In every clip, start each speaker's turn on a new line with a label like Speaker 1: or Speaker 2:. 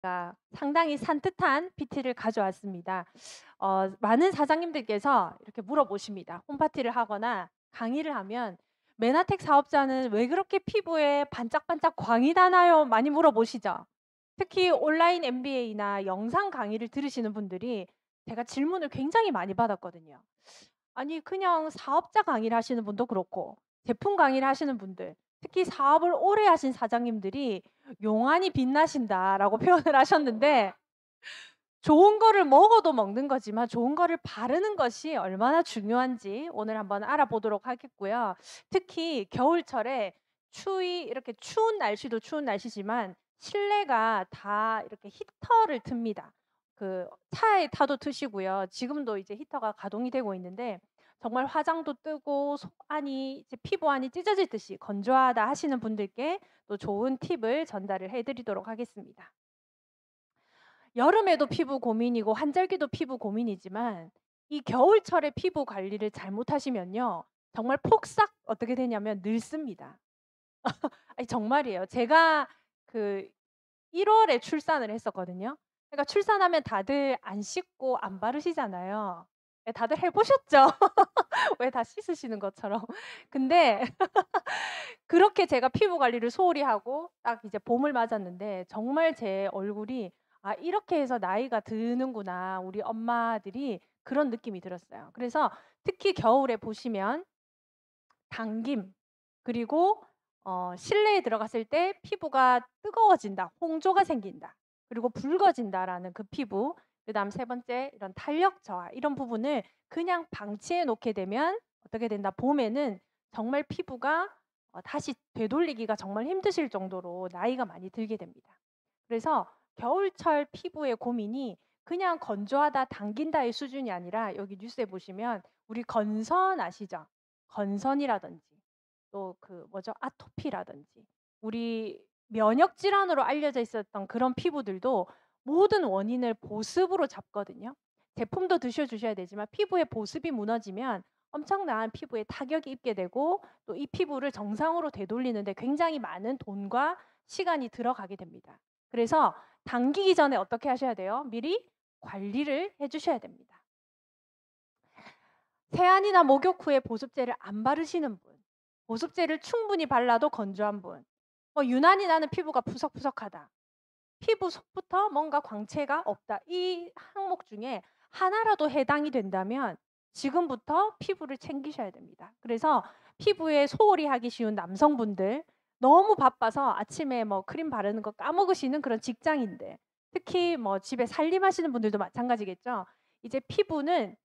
Speaker 1: 제가 상당히 산뜻한 PT를 가져왔습니다. 많은 사장님들께서 이렇게 물어보십니다. 홈파티를 하거나 강의를 하면 "메나텍 사업자는 왜 그렇게 피부에 반짝반짝 광이 나나요?" 많이 물어보시죠. 특히 온라인 MBA나 영상 강의를 들으시는 분들이 제가 질문을 굉장히 많이 받았거든요. 아니 그냥 사업자 강의를 하시는 분도 그렇고 제품 강의를 하시는 분들, 특히 사업을 오래 하신 사장님들이 "용안이 빛나신다."라고 표현을 하셨는데, 좋은 거를 먹어도 먹는 거지만 좋은 거를 바르는 것이 얼마나 중요한지 오늘 한번 알아보도록 하겠고요. 특히 겨울철에 추위 이렇게 추운 날씨도 추운 날씨지만 실내가 다 이렇게 히터를 틉니다. 그 차에 타도 트시고요. 지금도 이제 히터가 가동이 되고 있는데 정말 화장도 뜨고 속 안이 이제 피부 안이 찢어질 듯이 건조하다 하시는 분들께 또 좋은 팁을 전달을 해 드리도록 하겠습니다. 여름에도 피부 고민이고 한절기도 피부 고민이지만 이 겨울철에 피부 관리를 잘못하시면요, 정말 폭삭 어떻게 되냐면 늙습니다. 아니 정말이에요. 제가 그 1 월에 출산을 했었거든요. 그러니까 출산하면 다들 안 씻고 안 바르시잖아요. 예, 다들 해 보셨죠? 왜 다 씻으시는 것처럼. 근데 그렇게 제가 피부 관리를 소홀히 하고 딱 이제 봄을 맞았는데 정말 제 얼굴이 '아 이렇게 해서 나이가 드는구나.' 우리 엄마들이 그런 느낌이 들었어요. 그래서 특히 겨울에 보시면 당김, 그리고 실내에 들어갔을 때 피부가 뜨거워진다, 홍조가 생긴다, 그리고 붉어진다라는 그 피부, 그다음 세 번째 이런 탄력 저하, 이런 부분을 그냥 방치해 놓게 되면 어떻게 된다, 봄에는 정말 피부가 다시 되돌리기가 정말 힘드실 정도로 나이가 많이 들게 됩니다. 그래서 겨울철 피부의 고민이 그냥 건조하다, 당긴다의 수준이 아니라 여기 뉴스에 보시면 우리 건선 아시죠? 건선이라든지 또 그 뭐죠? 아토피라든지 우리 면역 질환으로 알려져 있었던 그런 피부들도 모든 원인을 보습으로 잡거든요. 제품도 드셔 주셔야 되지만 피부의 보습이 무너지면 엄청난 피부에 타격이 입게 되고 또 이 피부를 정상으로 되돌리는 데 굉장히 많은 돈과 시간이 들어가게 됩니다. 그래서 당기기 전에 어떻게 하셔야 돼요? 미리 관리를 해 주셔야 됩니다. 세안이나 목욕 후에 보습제를 안 바르시는 분, 보습제를 충분히 발라도 건조한 분, 유난히 나는 피부가 푸석푸석하다, 피부 속부터 뭔가 광채가 없다, 이 항목 중에 하나라도 해당이 된다면 지금부터 피부를 챙기셔야 됩니다. 그래서 피부에 소홀히 하기 쉬운 남성분들, 너무 바빠서 아침에 뭐 크림 바르는 거 까먹으시는 그런 직장인들, 특히 뭐 집에 살림하시는 분들도 마찬가지겠죠. 이제 피부는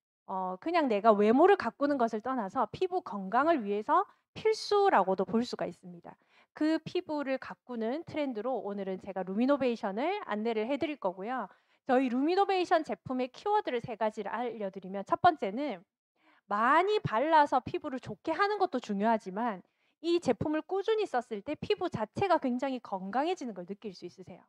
Speaker 1: 그냥 내가 외모를 가꾸는 것을 떠나서 피부 건강을 위해서 필수라고도 볼 수가 있습니다. 그 피부를 가꾸는 트렌드로 오늘은 제가 루미노베이션을 안내를 해 드릴 거고요. 저희 루미노베이션 제품의 키워드를 세 가지를 알려드리면, 첫 번째는 많이 발라서 피부를 좋게 하는 것도 중요하지만 이 제품을 꾸준히 썼을 때 피부 자체가 굉장히 건강해지는 걸 느낄 수 있으세요.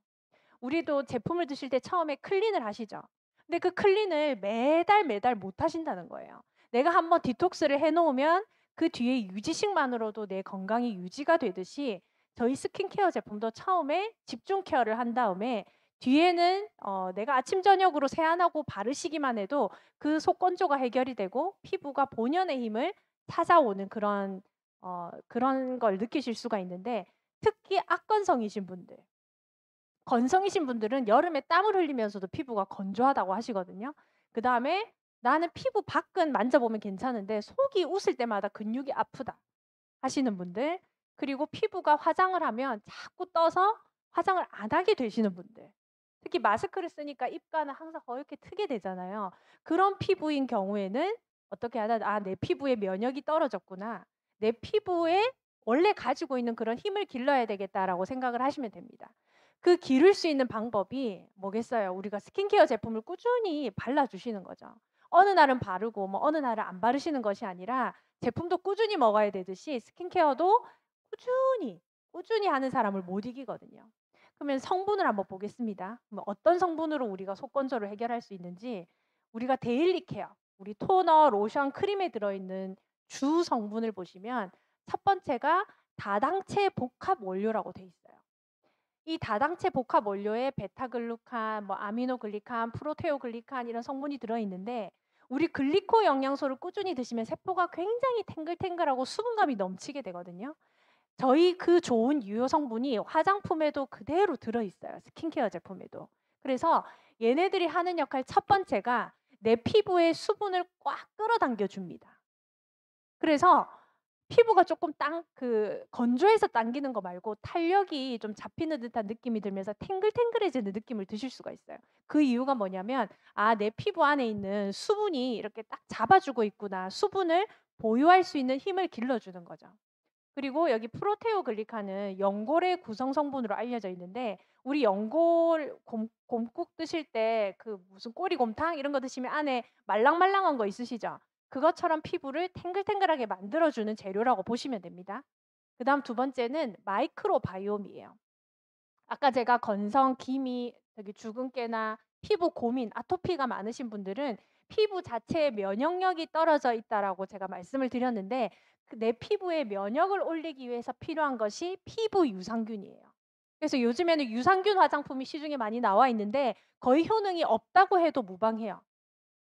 Speaker 1: 우리도 제품을 드실 때 처음에 클린을 하시죠. 근데 그 클린을 매달 매달 못 하신다는 거예요. 내가 한번 디톡스를 해 놓으면 그 뒤에 유지식만으로도 내 건강이 유지가 되듯이 저희 스킨케어 제품도 처음에 집중 케어를 한 다음에 뒤에는 내가 아침 저녁으로 세안하고 바르시기만 해도 그 속건조가 해결이 되고 피부가 본연의 힘을 찾아오는 그런 걸 느끼실 수가 있는데, 특히 악건성이신 분들, 건성이신 분들은 여름에 땀을 흘리면서도 피부가 건조하다고 하시거든요. 그다음에 "나는 피부 밖은 만져보면 괜찮은데 속이 웃을 때마다 근육이 아프다." 하시는 분들, 그리고 피부가 화장을 하면 자꾸 떠서 화장을 안 하게 되시는 분들, 특히 마스크를 쓰니까 입가는 항상 이렇게 트게 되잖아요. 그런 피부인 경우에는 어떻게 하다 '아 내 피부의 면역이 떨어졌구나. 내 피부에 원래 가지고 있는 그런 힘을 길러야 되겠다.'라고 생각을 하시면 됩니다. 그 기를 수 있는 방법이 뭐겠어요? 우리가 스킨케어 제품을 꾸준히 발라 주시는 거죠. 어느 날은 바르고 뭐 어느 날은 안 바르시는 것이 아니라 제품도 꾸준히 먹어야 되듯이 스킨케어도 꾸준히, 꾸준히 하는 사람을 못 이기거든요. 그러면 성분을 한번 보겠습니다. 뭐 어떤 성분으로 우리가 속건조를 해결할 수 있는지, 우리가 데일리 케어, 우리 토너, 로션, 크림에 들어있는 주 성분을 보시면 첫 번째가 다당체 복합 원료라고 돼 있어요. 이 다당체 복합 원료에 베타글루칸, 뭐 아미노글리칸, 프로테오글리칸 이런 성분이 들어있는데 우리 글리코 영양소를 꾸준히 드시면 세포가 굉장히 탱글탱글하고 수분감이 넘치게 되거든요. 저희 그 좋은 유효 성분이 화장품에도 그대로 들어있어요. 스킨케어 제품에도. 그래서 얘네들이 하는 역할 첫 번째가 내 피부에 수분을 꽉 끌어당겨 줍니다. 그래서 피부가 조금 건조해서 당기는 거 말고 탄력이 좀 잡히는 듯한 느낌이 들면서 탱글탱글해지는 느낌을 드실 수가 있어요. 그 이유가 뭐냐면 '아 내 피부 안에 있는 수분이 이렇게 딱 잡아주고 있구나.' 수분을 보유할 수 있는 힘을 길러주는 거죠. 그리고 여기 프로테오글리칸은 연골의 구성 성분으로 알려져 있는데 우리 연골 곰국 드실 때 그 무슨 꼬리곰탕 이런 거 드시면 안에 말랑말랑한 거 있으시죠? 그것처럼 피부를 탱글탱글하게 만들어 주는 재료라고 보시면 됩니다. 그다음 두 번째는 마이크로바이옴이에요. 아까 제가 건성, 기미, 저기 주근깨나 피부 고민, 아토피가 많으신 분들은 피부 자체의 면역력이 떨어져 있다라고 제가 말씀을 드렸는데 내 피부의 면역을 올리기 위해서 필요한 것이 피부 유산균이에요. 그래서 요즘에는 유산균 화장품이 시중에 많이 나와 있는데 거의 효능이 없다고 해도 무방해요.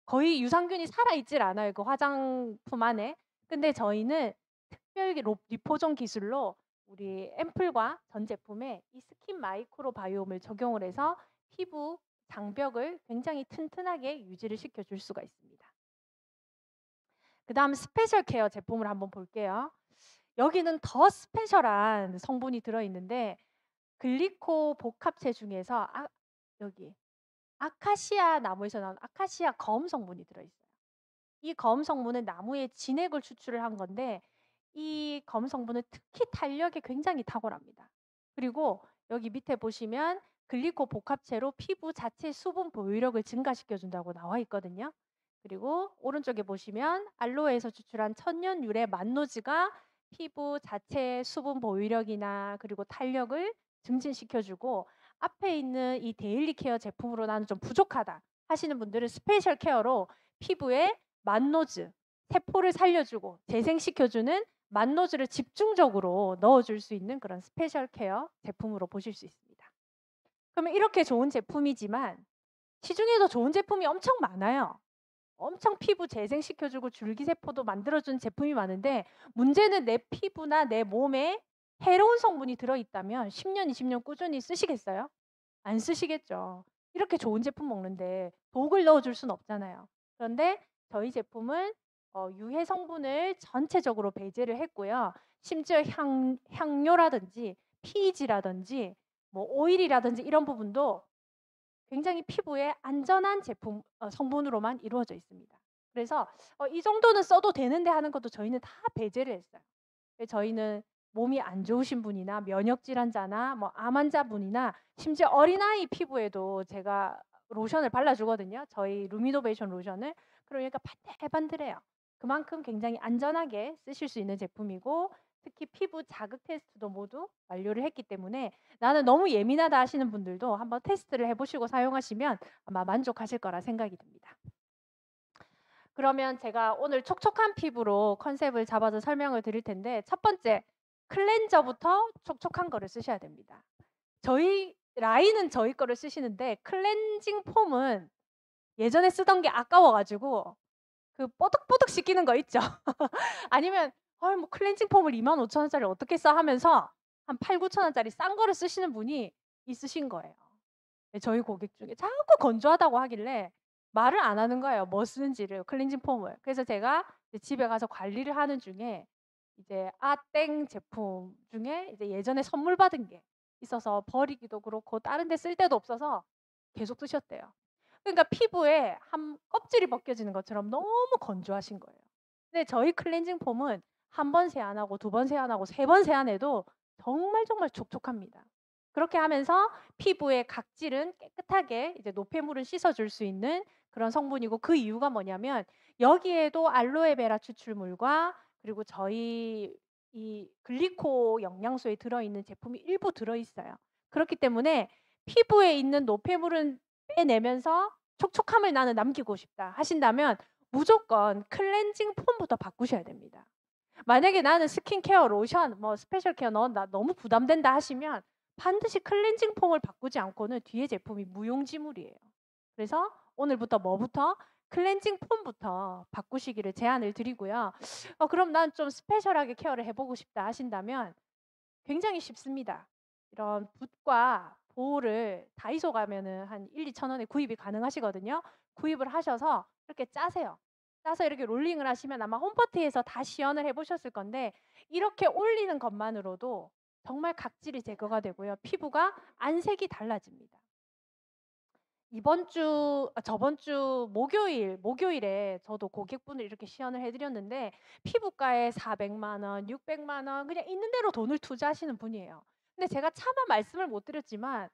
Speaker 1: 거의 유산균이 살아있질 않아요, 그 화장품 안에. 근데 저희는 특별히 리포존 기술로 우리 앰플과 전 제품에 이 스킨 마이크로바이옴을 적용을 해서 피부 장벽을 굉장히 튼튼하게 유지를 시켜줄 수가 있습니다. 그다음 스페셜 케어 제품을 한번 볼게요. 여기는 더 스페셜한 성분이 들어있는데 글리코 복합체 중에서 여기 아카시아 나무에서 나온 아카시아 검 성분이 들어있어요. 이 검 성분은 나무의 진액을 추출을 한 건데 이 검 성분은 특히 탄력에 굉장히 탁월합니다. 그리고 여기 밑에 보시면 글리코 복합체로 피부 자체 수분 보유력을 증가시켜 준다고 나와 있거든요. 그리고 오른쪽에 보시면 알로에에서 추출한 천연 유래 만노즈가 피부 자체 수분 보유력이나 그리고 탄력을 증진시켜 주고 앞에 있는 이 데일리 케어 제품으로 나는 좀 부족하다 하시는 분들은 스페셜 케어로 피부에 만노즈, 세포를 살려주고 재생시켜주는 만노즈를 집중적으로 넣어줄 수 있는 그런 스페셜 케어 제품으로 보실 수 있습니다. 그러면 이렇게 좋은 제품이지만 시중에도 좋은 제품이 엄청 많아요. 엄청 피부 재생시켜주고 줄기세포도 만들어주는 제품이 많은데 문제는 내 피부나 내 몸에 해로운 성분이 들어있다면 10년, 20년 꾸준히 쓰시겠어요? 안 쓰시겠죠. 이렇게 좋은 제품 먹는데 독을 넣어줄 수는 없잖아요. 그런데 저희 제품은 유해 성분을 전체적으로 배제를 했고요. 심지어 향료라든지 피지라든지 뭐 오일이라든지 이런 부분도 굉장히 피부에 안전한 제품 성분으로만 이루어져 있습니다. 그래서 이 정도는 써도 되는데 하는 것도 저희는 다 배제를 했어요. 저희는 몸이 안 좋으신 분이나 면역 질환자나 뭐 암 환자분이나 심지어 어린아이 피부에도 제가 로션을 발라주거든요. 저희 루미노베이션 로션을. 그러니까 반들반들해요. 그만큼 굉장히 안전하게 쓰실 수 있는 제품이고 특히 피부 자극 테스트도 모두 완료를 했기 때문에 나는 너무 예민하다 하시는 분들도 한번 테스트를 해보시고 사용하시면 아마 만족하실 거라 생각이 듭니다. 그러면 제가 오늘 촉촉한 피부로 컨셉을 잡아서 설명을 드릴 텐데 첫 번째, 클렌저부터 촉촉한 거를 쓰셔야 됩니다. 저희 라인은 저희 거를 쓰시는데 클렌징 폼은 예전에 쓰던 게 아까워가지고 그 뽀득뽀득 씻기는 거 있죠. 아니면 뭐 클렌징 폼을 25,000원짜리 어떻게 써 하면서 한 8,000-9,000원짜리 싼 거를 쓰시는 분이 있으신 거예요. 저희 고객 중에 자꾸 건조하다고 하길래 말을 안 하는 거예요. 뭐 쓰는지를 클렌징 폼을. 그래서 제가 이제 집에 가서 관리를 하는 중에 이제 아땡 제품 중에 이제 예전에 선물 받은 게 있어서 버리기도 그렇고 다른 데 쓸 데도 없어서 계속 쓰셨대요. 그러니까 피부에 한 껍질이 벗겨지는 것처럼 너무 건조하신 거예요. 근데 저희 클렌징 폼은 한 번 세안하고 두 번 세안하고 세 번 세안해도 정말 촉촉합니다. 그렇게 하면서 피부의 각질은 깨끗하게 이제 노폐물을 씻어줄 수 있는 그런 성분이고 그 이유가 뭐냐면 여기에도 알로에베라 추출물과 그리고 저희 이 글리코 영양소에 들어있는 제품이 일부 들어있어요. 그렇기 때문에 피부에 있는 노폐물은 빼내면서 촉촉함을 나는 남기고 싶다 하신다면 무조건 클렌징 폼부터 바꾸셔야 됩니다. 만약에 나는 스킨케어, 로션, 뭐 스페셜 케어 나 너무 부담된다 하시면 반드시 클렌징 폼을 바꾸지 않고는 뒤에 제품이 무용지물이에요. 그래서 오늘부터 뭐부터? 클렌징 폼부터 바꾸시기를 제안을 드리고요. 그럼 난 좀 스페셜하게 케어를 해 보고 싶다 하신다면 굉장히 쉽습니다. 이런 붓과 보호를 다이소 가면은 한 1-2천 원에 구입이 가능하시거든요. 구입을 하셔서 이렇게 짜세요. 짜서 이렇게 롤링을 하시면 아마 홈퍼티에서 다 시연을 해 보셨을 건데 이렇게 올리는 것만으로도 정말 각질이 제거가 되고요. 피부가 안색이 달라집니다. 저번 주 목요일에 저도 고객분을 이렇게 시연을 해 드렸는데 피부과에 400만 원, 600만 원 그냥 있는 대로 돈을 투자하시는 분이에요. 근데 제가 차마 말씀을 못 드렸지만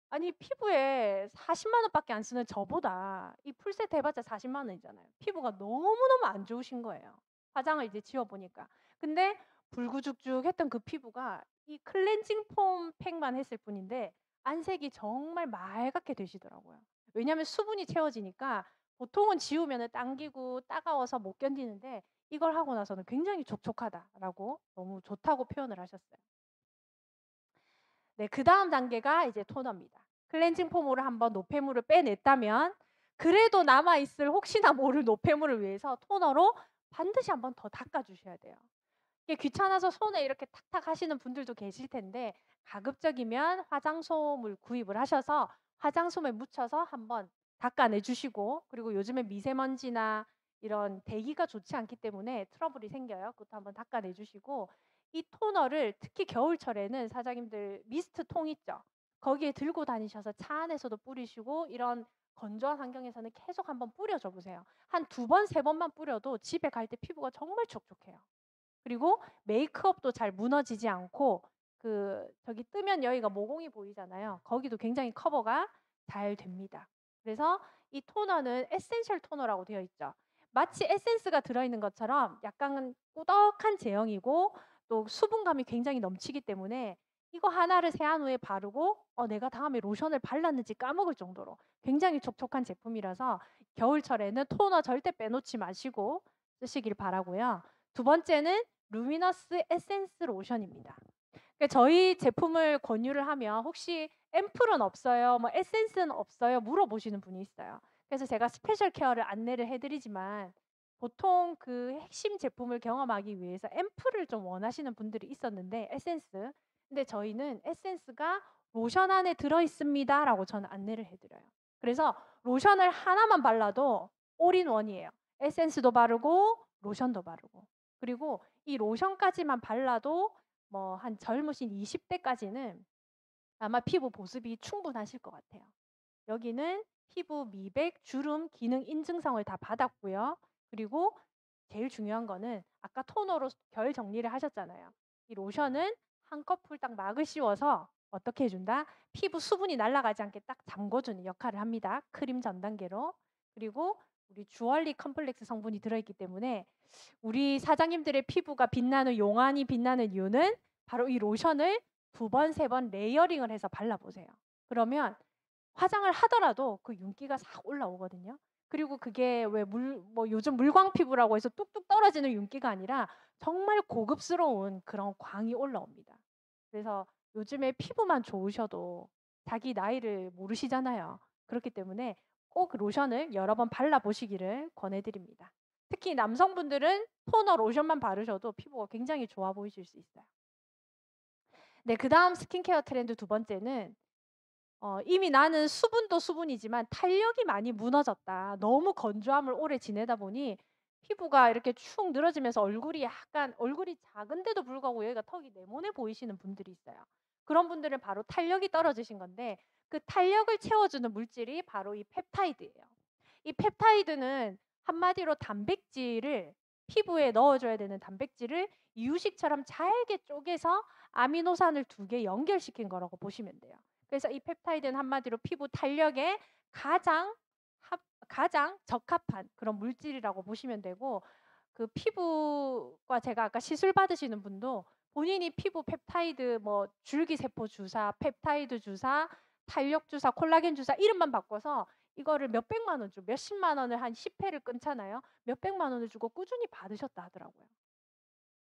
Speaker 1: 아니 피부에 40만 원밖에 안 쓰는 저보다 이 풀세트 해 봤자 40만 원이잖아요. 피부가 너무너무 안 좋으신 거예요. 화장을 이제 지워 보니까. 근데 불구죽죽했던 그 피부가 이 클렌징 폼 팩만 했을 뿐인데 안색이 정말 맑게 되시더라고요. 왜냐하면 수분이 채워지니까 보통은 지우면은 당기고 따가워서 못 견디는데 이걸 하고 나서는 굉장히 촉촉하다라고 너무 좋다고 표현을 하셨어요. 네, 그다음 단계가 이제 토너입니다. 클렌징 폼으로 한번 노폐물을 빼냈다면 그래도 남아 있을 혹시나 모를 노폐물을 위해서 토너로 반드시 한번 더 닦아 주셔야 돼요. 이게 귀찮아서 손에 이렇게 탁탁 하시는 분들도 계실 텐데 가급적이면 화장솜을 구입을 하셔서 화장솜에 묻혀서 한번 닦아내 주시고 그리고 요즘에 미세먼지나 이런 대기가 좋지 않기 때문에 트러블이 생겨요. 그것도 한번 닦아내 주시고 이 토너를 특히 겨울철에는 사장님들 미스트 통 있죠. 거기에 들고 다니셔서 차 안에서도 뿌리시고 이런 건조한 환경에서는 계속 한번 뿌려줘 보세요. 한 두 번, 세 번만 뿌려도 집에 갈 때 피부가 정말 촉촉해요. 그리고 메이크업도 잘 무너지지 않고 저기 뜨면 여기가 모공이 보이잖아요. 거기도 굉장히 커버가 잘 됩니다. 그래서 이 토너는 에센셜 토너라고 되어 있죠. 마치 에센스가 들어있는 것처럼 약간 꾸덕한 제형이고 또 수분감이 굉장히 넘치기 때문에 이거 하나를 세안 후에 바르고 내가 다음에 로션을 발랐는지 까먹을 정도로 굉장히 촉촉한 제품이라서 겨울철에는 토너 절대 빼놓지 마시고 쓰시길 바라고요. 두 번째는 루미너스 에센스 로션입니다. 그러니까 저희 제품을 권유를 하면 "혹시 앰플은 없어요? 뭐 에센스는 없어요?" 물어보시는 분이 있어요. 그래서 제가 스페셜 케어를 안내를 해 드리지만 보통 그 핵심 제품을 경험하기 위해서 앰플을 좀 원하시는 분들이 있었는데 에센스. 근데 저희는 "에센스가 로션 안에 들어 있습니다."라고 저는 안내를 해 드려요. 그래서 로션을 하나만 발라도 올 인 원이에요. 에센스도 바르고 로션도 바르고. 그리고 이 로션까지만 발라도 뭐 한 젊으신 20 대까지는 아마 피부 보습이 충분하실 것 같아요. 여기는 피부 미백, 주름, 기능 인증성을 다 받았고요. 그리고 제일 중요한 거는 아까 토너로 결 정리를 하셨잖아요. 이 로션은 한꺼풀 딱 막을 씌워서 어떻게 해 준다? 피부 수분이 날아가지 않게 딱 잠궈 주는 역할을 합니다. 크림 전 단계로. 그리고 우리 주얼리 컴플렉스 성분이 들어 있기 때문에 우리 사장님들의 피부가 빛나는 용안이 빛나는 이유는 바로 이 로션을 두 번, 세 번 레이어링을 해서 발라 보세요. 그러면 화장을 하더라도 그 윤기가 싹 올라오거든요. 그리고 그게 왜 요즘 물광 피부라고 해서 뚝뚝 떨어지는 윤기가 아니라 정말 고급스러운 그런 광이 올라옵니다. 그래서 요즘에 피부만 좋으셔도 자기 나이를 모르시잖아요. 그렇기 때문에 꼭 로션을 여러 번 발라 보시기를 권해 드립니다. 특히 남성분들은 토너 로션만 바르셔도 피부가 굉장히 좋아 보이실 수 있어요. 네, 그다음 스킨케어 트렌드 두 번째는 이미 나는 수분도 수분이지만 탄력이 많이 무너졌다. 너무 건조함을 오래 지내다 보니 피부가 이렇게 축 늘어지면서 얼굴이 작은데도 불구하고 여기가 턱이 네모네 보이시는 분들이 있어요. 그런 분들은 바로 탄력이 떨어지신 건데 그 탄력을 채워주는 물질이 바로 이 펩타이드예요. 이 펩타이드는 한마디로 단백질을 피부에 넣어줘야 되는 단백질을 이유식처럼 잘게 쪼개서 아미노산을 두 개 연결시킨 거라고 보시면 돼요. 그래서 이 펩타이드는 한마디로 피부 탄력에 가장 가장 적합한 그런 물질이라고 보시면 되고 그 피부과 제가 아까 시술 받으시는 분도 본인이 피부 펩타이드 뭐 줄기세포 주사, 펩타이드 주사, 탄력 주사, 콜라겐 주사 이름만 바꿔서 이거를 몇백만 원 주고 몇십만 원을 한 10 회를 끊잖아요. 몇백만 원을 주고 꾸준히 받으셨다 하더라고요.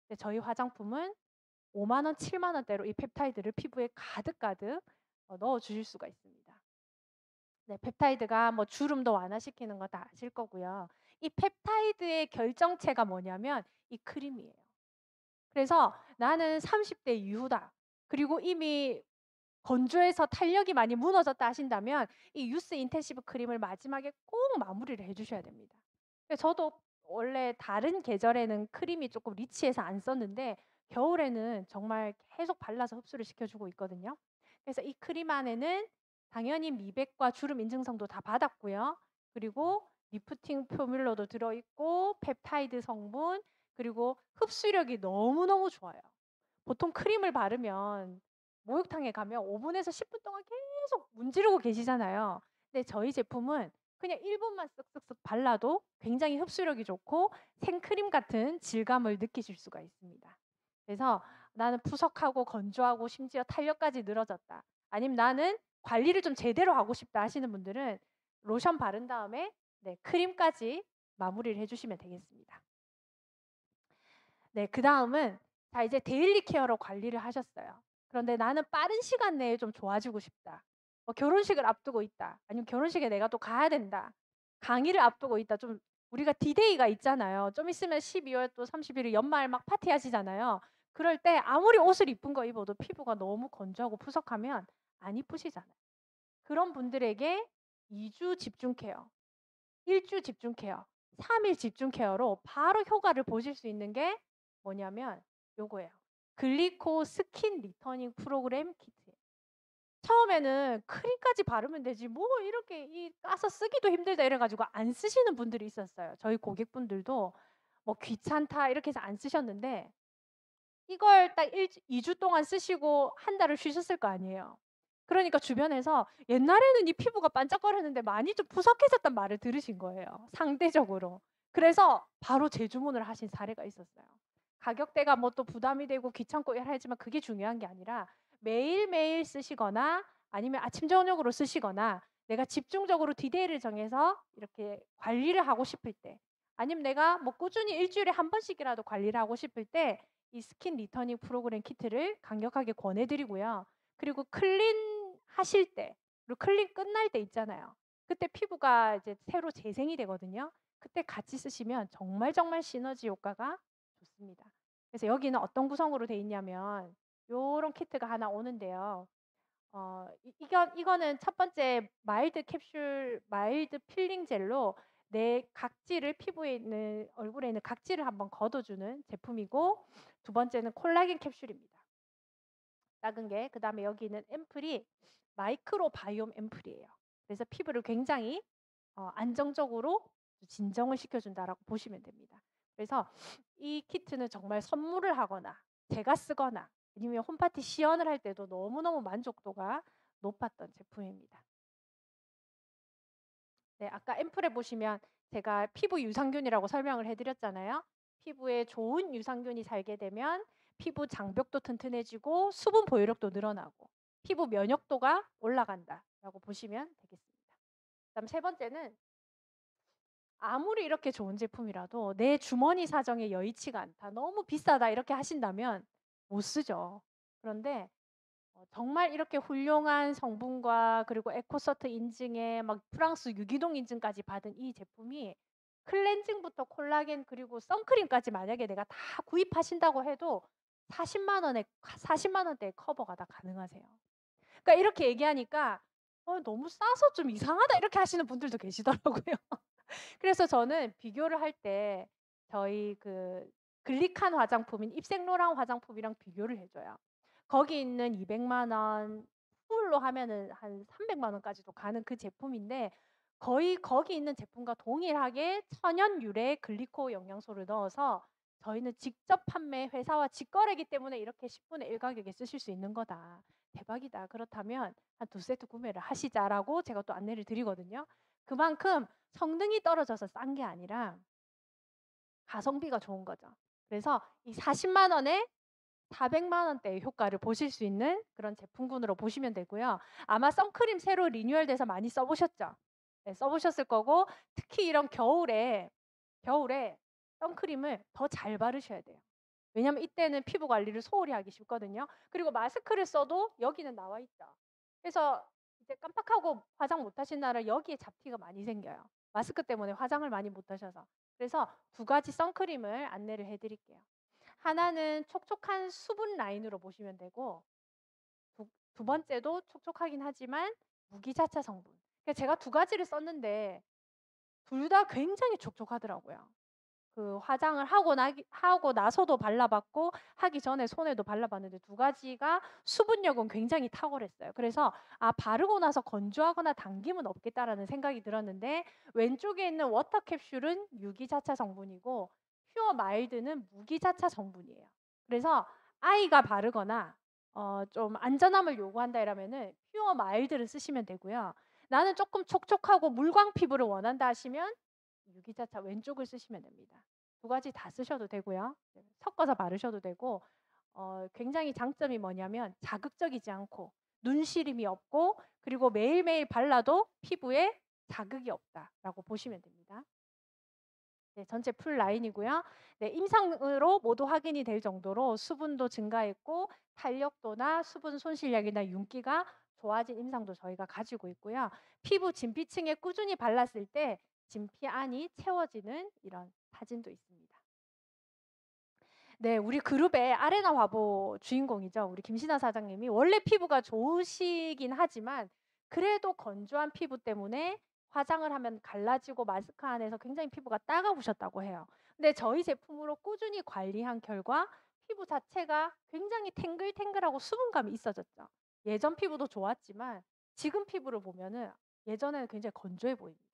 Speaker 1: 근데 저희 화장품은 5만 원, 7만 원대로 이 펩타이드를 피부에 가득가득 넣어 주실 수가 있습니다. 네, 펩타이드가 뭐 주름도 완화시키는 거 다 아실 거고요. 이 펩타이드의 결정체가 뭐냐면 이 크림이에요. 그래서 '나는 30대 이후다. 그리고 이미 건조해서 탄력이 많이 무너졌다.' 하신다면 이 유스 인텐시브 크림을 마지막에 꼭 마무리를 해 주셔야 됩니다. 저도 원래 다른 계절에는 크림이 조금 리치해서 안 썼는데 겨울에는 정말 계속 발라서 흡수를 시켜 주고 있거든요. 그래서 이 크림 안에는 당연히 미백과 주름 인증성도 다 받았고요. 그리고 리프팅 포뮬러도 들어 있고 펩타이드 성분, 그리고 흡수력이 너무너무 좋아요. 보통 크림을 바르면 목욕탕에 가면 5분에서 10분 동안 계속 문지르고 계시잖아요. 근데 저희 제품은 그냥 1분만 쓱쓱쓱 발라도 굉장히 흡수력이 좋고 생크림 같은 질감을 느끼실 수가 있습니다. 그래서 '나는 푸석하고 건조하고 심지어 탄력까지 늘어졌다.' 아니면 '나는 관리를 좀 제대로 하고 싶다.' 하시는 분들은 로션 바른 다음에 네, 크림까지 마무리를 해 주시면 되겠습니다. 네, 그다음은 자 이제 데일리 케어로 관리를 하셨어요. 그런데 '나는 빠른 시간 내에 좀 좋아지고 싶다.' 결혼식을 앞두고 있다. 아니면 '결혼식에 내가 또 가야 된다.' 강의를 앞두고 있다. 좀 우리가 디데이가 있잖아요. 좀 있으면 12월 또 30일 일 연말 막 파티하시잖아요. 그럴 때 아무리 옷을 이쁜 거 입어도 피부가 너무 건조하고 푸석하면 안 이쁘시잖아요. 그런 분들에게 2주 집중 케어, 1주 집중 케어, 3일 집중 케어로 바로 효과를 보실 수 있는 게 뭐냐면 요거예요. 글리코 스킨 리터닝 프로그램 키트예요. 처음에는 '크림까지 바르면 되지 뭐 이렇게 이 까서 쓰기도 힘들다.' 이래 가지고 안 쓰시는 분들이 있었어요. 저희 고객분들도 뭐 '귀찮다.' 이렇게 해서 안 쓰셨는데 이걸 딱 2주 동안 쓰시고 한 달을 쉬셨을 거 아니에요. 그러니까 주변에서 "옛날에는 네 피부가 반짝거렸는데 많이 좀 푸석해졌단." 말을 들으신 거예요, 상대적으로. 그래서 바로 재주문을 하신 사례가 있었어요. 가격대가 뭐 또 부담이 되고 귀찮고 이라 하지만 그게 중요한 게 아니라 매일매일 쓰시거나 아니면 아침 저녁으로 쓰시거나 내가 집중적으로 디데이를 정해서 이렇게 관리를 하고 싶을 때, 아니면 내가 뭐 꾸준히 일 주일에 한 번씩이라도 관리를 하고 싶을 때 이 스킨 리터닝 프로그램 키트를 강력하게 권해 드리고요. 그리고 클린 하실 때, 그리고 클린 끝날 때 있잖아요. 그때 피부가 이제 새로 재생이 되거든요. 그때 같이 쓰시면 정말 정말 시너지 효과가 좋습니다. 그래서 여기는 어떤 구성으로 돼 있냐면 요런 키트가 하나 오는데요. 이거는 첫 번째 마일드 캡슐 마일드 필링 젤로 내 각질을 피부에 있는 얼굴에 있는 각질을 한번 걷어주는 제품이고, 두 번째는 콜라겐 캡슐입니다. 작은 게. 그다음에 여기 있는 앰플이 마이크로 바이옴 앰플이에요. 그래서 피부를 굉장히 안정적으로 진정을 시켜준다라고 보시면 됩니다. 그래서 이 키트는 정말 선물을 하거나 제가 쓰거나 아니면 홈파티 시연을 할 때도 너무너무 만족도가 높았던 제품입니다. 네, 아까 앰플에 보시면 제가 피부 유산균이라고 설명을 해드렸잖아요. 피부에 좋은 유산균이 살게 되면 피부 장벽도 튼튼해지고 수분 보유력도 늘어나고 피부 면역도가 올라간다라고 보시면 되겠습니다. 그다음 세 번째는 아무리 이렇게 좋은 제품이라도 내 주머니 사정에 여의치가 않다, 너무 비싸다 이렇게 하신다면 못 쓰죠. 그런데 정말 이렇게 훌륭한 성분과 그리고 에코서트 인증에 막 프랑스 유기농 인증까지 받은 이 제품이 클렌징부터 콜라겐 그리고 선크림까지 만약에 내가 다 구입하신다고 해도 40만 원에 40만 원대의 커버가 다 가능하세요. 그러니까 이렇게 얘기하니까 너무 싸서 좀 이상하다." 이렇게 하시는 분들도 계시더라고요. 그래서 저는 비교를 할 때 저희 그 글리칸 화장품인 입생로랑 화장품이랑 비교를 해 줘요. 거기 있는 200만 원, 풀로 하면은 한 300만 원까지도 가는 그 제품인데 거의 거기 있는 제품과 동일하게 천연 유래 글리코 영양소를 넣어서 저희는 직접 판매 회사와 직거래이기 때문에 이렇게 10분의 1 가격에 쓰실 수 있는 거다. 대박이다. 그렇다면 한 두 세트 구매를 하시자라고 제가 또 안내를 드리거든요. 그만큼 성능이 떨어져서 싼 게 아니라 가성비가 좋은 거죠. 그래서 이 40만 원에 400만 원대의 효과를 보실 수 있는 그런 제품군으로 보시면 되고요. 아마 선크림 새로 리뉴얼돼서 많이 써 보셨죠? 네, 써 보셨을 거고 특히 이런 겨울에 선크림을 더 잘 바르셔야 돼요. 왜냐면 이때는 피부 관리를 소홀히 하기 쉽거든요. 그리고 마스크를 써도 여기는 나와 있죠. 그래서 이제 깜빡하고 화장 못 하신 날은 여기에 잡티가 많이 생겨요. 마스크 때문에 화장을 많이 못 하셔서. 그래서 두 가지 선크림을 안내를 해 드릴게요. 하나는 촉촉한 수분 라인으로 보시면 되고 두 번째도 촉촉하긴 하지만 무기자차 성분. 그러니까 제가 두 가지를 썼는데 둘 다 굉장히 촉촉하더라고요. 그 화장을 하고 나서도 발라 봤고 하기 전에 손에도 발라 봤는데 두 가지가 수분력은 굉장히 탁월했어요. 그래서 '아 바르고 나서 건조하거나 당김은 없겠다.'라는 생각이 들었는데 왼쪽에 있는 워터 캡슐은 유기자차 성분이고 퓨어 마일드는 무기자차 성분이에요. 그래서 아이가 바르거나 좀 안전함을 요구한다 이러면은 퓨어 마일드를 쓰시면 되고요. 나는 조금 촉촉하고 물광 피부를 원한다 하시면 유기자차 왼쪽을 쓰시면 됩니다. 두 가지 다 쓰셔도 되고요. 네, 섞어서 바르셔도 되고 굉장히 장점이 뭐냐면 자극적이지 않고 눈시림이 없고 그리고 매일매일 발라도 피부에 자극이 없다라고 보시면 됩니다. 네, 전체 풀 라인이고요. 네, 임상으로 모두 확인이 될 정도로 수분도 증가했고 탄력도나 수분 손실력이나 윤기가 좋아진 임상도 저희가 가지고 있고요. 피부 진피층에 꾸준히 발랐을 때 진피 안이 채워지는 이런 사진도 있습니다. 네, 우리 그룹의 아레나 화보 주인공이죠. 우리 김신아 사장님이 원래 피부가 좋으시긴 하지만 그래도 건조한 피부 때문에 화장을 하면 갈라지고 마스크 안에서 굉장히 피부가 따가우셨다고 해요. 근데 저희 제품으로 꾸준히 관리한 결과 피부 자체가 굉장히 탱글탱글하고 수분감이 있어졌죠. 예전 피부도 좋았지만 지금 피부를 보면은 예전에는 굉장히 건조해 보입니다.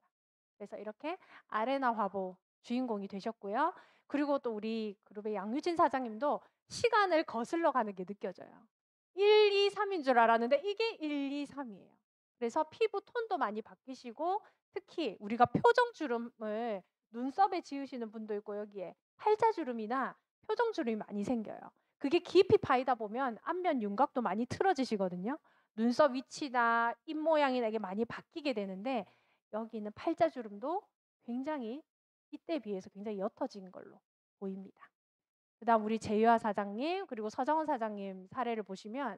Speaker 1: 그래서 이렇게 아레나 화보 주인공이 되셨고요. 그리고 또 우리 그룹의 양유진 사장님도 시간을 거슬러 가는 게 느껴져요. 1, 2, 3인 줄 알았는데 이게 1, 2, 3이에요. 그래서 피부 톤도 많이 바뀌시고 특히 우리가 표정 주름을 눈썹에 지으시는 분도 있고 여기에 팔자 주름이나 표정 주름이 많이 생겨요. 그게 깊이 파이다 보면 안면 윤곽도 많이 틀어지시거든요. 눈썹 위치나 입 모양이나 이게 많이 바뀌게 되는데 여기 있는 팔자 주름도 굉장히 이때에 비해서 굉장히 옅어진 걸로 보입니다. 그다음 우리 제이화 사장님 그리고 서정원 사장님 사례를 보시면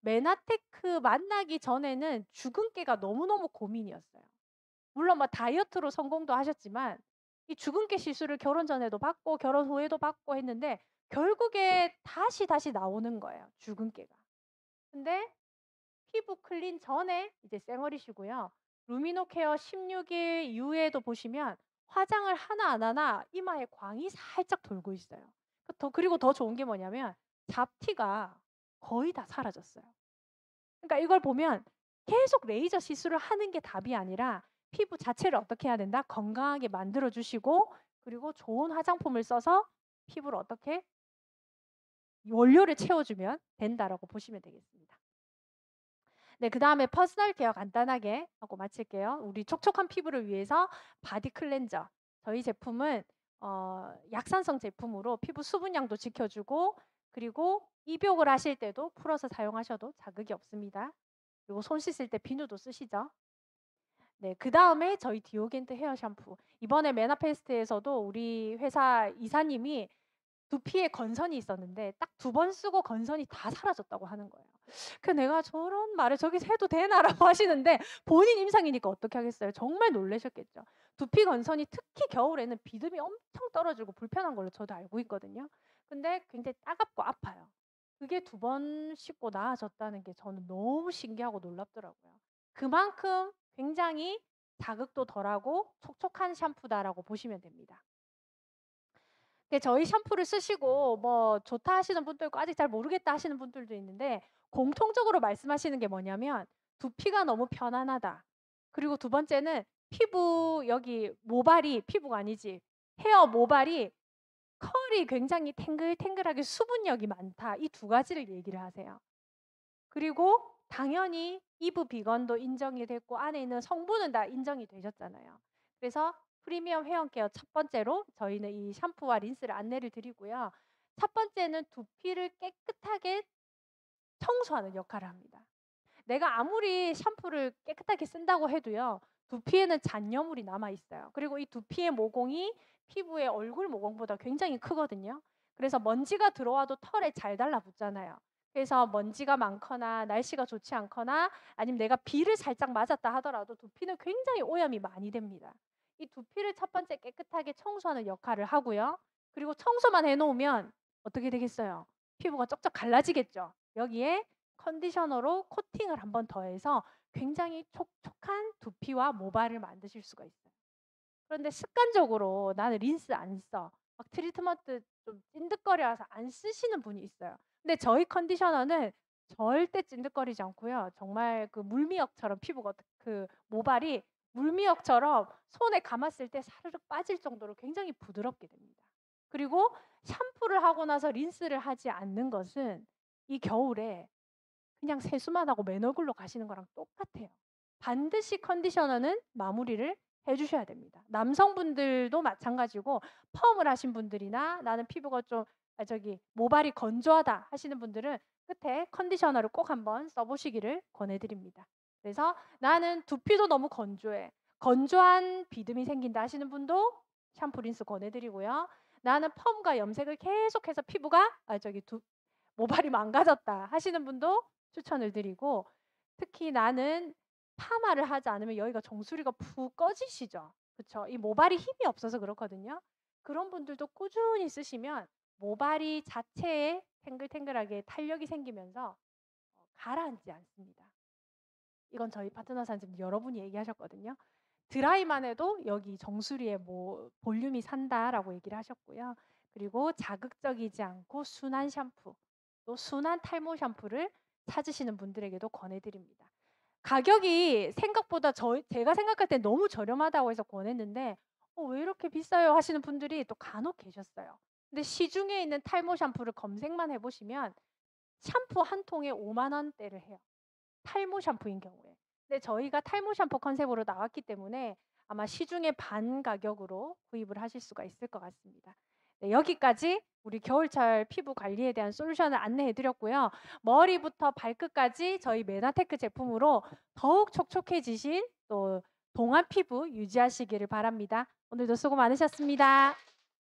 Speaker 1: 메나테크 만나기 전에는 주근깨가 너무너무 고민이었어요. 물론 막 다이어트로 성공도 하셨지만 이 주근깨 시술을 결혼 전에도 받고 결혼 후에도 받고 했는데 결국에 다시 나오는 거예요, 주근깨가. 근데 피부 클린 전에 이제 쌩얼이시고요. 루미노 케어 16일 이후에도 보시면 화장을 하나 안 하나 이마에 광이 살짝 돌고 있어요. 그리고 더 좋은 게 뭐냐면 잡티가 거의 다 사라졌어요. 그러니까 이걸 보면 계속 레이저 시술을 하는 게 답이 아니라 피부 자체를 어떻게 해야 된다? 건강하게 만들어 주시고 그리고 좋은 화장품을 써서 피부를 어떻게 원료를 채워주면 된다라고 보시면 되겠습니다. 네, 그다음에 퍼스널 케어 간단하게 하고 마칠게요. 우리 촉촉한 피부를 위해서 바디 클렌저. 저희 제품은 약산성 제품으로 피부 수분량도 지켜주고 그리고 입욕을 하실 때도 풀어서 사용하셔도 자극이 없습니다. 그리고 손 씻을 때 비누도 쓰시죠. 네, 그다음에 저희 디오겐트 헤어 샴푸. 이번에 메나페스트에서도 우리 회사 이사님이 두피에 건선이 있었는데 딱 두 번 쓰고 건선이 다 사라졌다고 하는 거예요. 그 내가 저런 말을 저기서 해도 되나라고 하시는데 본인 임상이니까 어떻게 하겠어요. 정말 놀라셨겠죠. 두피 건선이 특히 겨울에는 비듬이 엄청 떨어지고 불편한 걸로 저도 알고 있거든요. 근데 굉장히 따갑고 아파요. 그게 두 번 씻고 나아졌다는 게 저는 너무 신기하고 놀랍더라고요. 그만큼 굉장히 자극도 덜하고 촉촉한 샴푸다라고 보시면 됩니다. 근데 저희 샴푸를 쓰시고 뭐 좋다 하시는 분도 있고 아직 잘 모르겠다 하시는 분들도 있는데 공통적으로 말씀하시는 게 뭐냐면 두피가 너무 편안하다. 그리고 두 번째는 피부 여기 모발이 피부가 아니지. 헤어 모발이 컬이 굉장히 탱글탱글하게 수분력이 많다. 이 두 가지를 얘기를 하세요. 그리고 당연히 이브 비건도 인정이 됐고 안에 있는 성분은 다 인정이 되셨잖아요. 그래서 프리미엄 헤어케어 첫 번째로 저희는 이 샴푸와 린스를 안내를 드리고요. 첫 번째는 두피를 깨끗하게 청소하는 역할을 합니다. 내가 아무리 샴푸를 깨끗하게 쓴다고 해도요. 두피에는 잔여물이 남아 있어요. 그리고 이 두피의 모공이 피부의 얼굴 모공보다 굉장히 크거든요. 그래서 먼지가 들어와도 털에 잘 달라붙잖아요. 그래서 먼지가 많거나 날씨가 좋지 않거나 아니면 내가 비를 살짝 맞았다 하더라도 두피는 굉장히 오염이 많이 됩니다. 이 두피를 첫 번째 깨끗하게 청소하는 역할을 하고요. 그리고 청소만 해 놓으면 어떻게 되겠어요? 피부가 쩍쩍 갈라지겠죠. 여기에 컨디셔너로 코팅을 한번 더해서 굉장히 촉촉한 두피와 모발을 만드실 수가 있어요. 그런데 습관적으로 '나는 린스 안 써.' 막 트리트먼트 좀 찐득거려서 안 쓰시는 분이 있어요. 근데 저희 컨디셔너는 절대 찐득거리지 않고요. 정말 그 물미역처럼 피부가 그 모발이 물미역처럼 손에 감았을 때 사르륵 빠질 정도로 굉장히 부드럽게 됩니다. 그리고 샴푸를 하고 나서 린스를 하지 않는 것은 이 겨울에 그냥 세수만 하고 맨 얼굴로 가시는 거랑 똑같아요. 반드시 컨디셔너는 마무리를 해 주셔야 됩니다. 남성분들도 마찬가지고 펌을 하신 분들이나 나는 피부가 좀 모발이 건조하다 하시는 분들은 끝에 컨디셔너를 꼭 한번 써 보시기를 권해 드립니다. 그래서 나는 두피도 너무 건조해. 건조한 비듬이 생긴다 하시는 분도 샴푸 린스 권해 드리고요. 나는 펌과 염색을 계속해서 피부가 모발이 망가졌다 하시는 분도 추천을 드리고 특히 나는 파마를 하지 않으면 여기가 정수리가 푹 꺼지시죠. 그쵸? 이 모발이 힘이 없어서 그렇거든요. 그런 분들도 꾸준히 쓰시면 모발이 자체에 탱글탱글하게 탄력이 생기면서 가라앉지 않습니다. 이건 저희 파트너 선생님 여러분이 얘기하셨거든요. 드라이만 해도 여기 정수리에 뭐 볼륨이 산다라고 얘기를 하셨고요. 그리고 자극적이지 않고 순한 샴푸, 또 순한 탈모 샴푸를 찾으시는 분들에게도 권해드립니다. 가격이 생각보다 제가 생각할 때 너무 저렴하다고 해서 권했는데 왜 이렇게 비싸요 하시는 분들이 또 간혹 계셨어요. 근데 시중에 있는 탈모 샴푸를 검색만 해보시면 샴푸 한 통에 5만 원대를 해요. 탈모 샴푸인 경우에. 근데 저희가 탈모 샴푸 컨셉으로 나왔기 때문에 아마 시중의 반 가격으로 구입을 하실 수가 있을 것 같습니다. 네, 여기까지 우리 겨울철 피부 관리에 대한 솔루션을 안내해 드렸고요. 머리부터 발끝까지 저희 메나테크 제품으로 더욱 촉촉해지신 또 동안 피부 유지하시기를 바랍니다. 오늘도 수고 많으셨습니다.